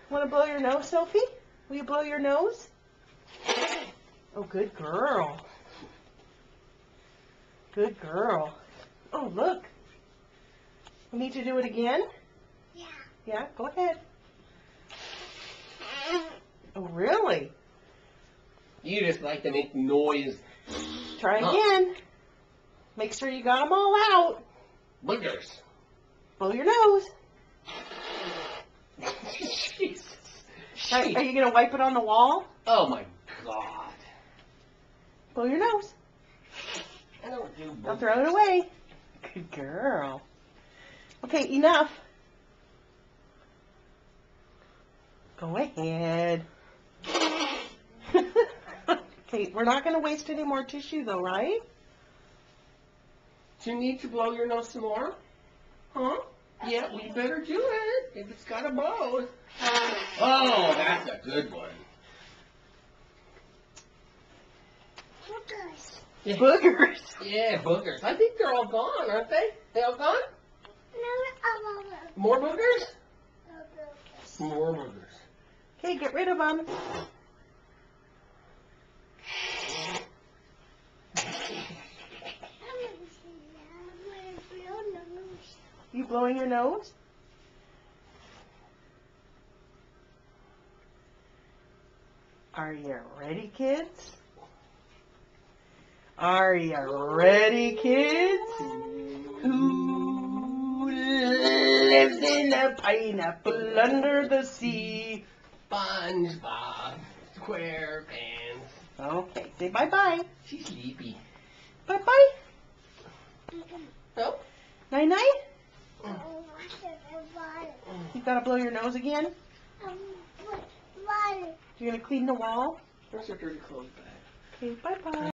Want to blow your nose, Sophie? Will you blow your nose? Oh, good girl. Good girl. Oh, look. We need to do it again? Yeah. Yeah, go ahead. Oh, really? You just like to make noise. Try again. Make sure you got them all out. Boogers. Blow your nose. Jesus. Are you going to wipe it on the wall? Oh my God. Blow your nose. I don't do boogers. Don't throw it away. Good girl. Okay, enough. Go ahead. Okay, we're not going to waste any more tissue though, right? Do you need to blow your nose some more? Huh? Yeah, we better do it if it's got a blow. Oh, that's a good one. Boogers. Yeah. Boogers. Yeah, boogers. I think they're all gone, aren't they? They all gone? More boogers? More boogers. Okay, get rid of them. You blowing your nose? Are you ready, kids? Are you ready, kids? Who lives in a pineapple under the sea? SpongeBob SquarePants. Okay, say bye-bye. She's sleepy. Bye-bye. No? Night-night. You gotta blow your nose again? You're gonna clean the wall? Where's her dirty clothes bag? Okay, bye-bye.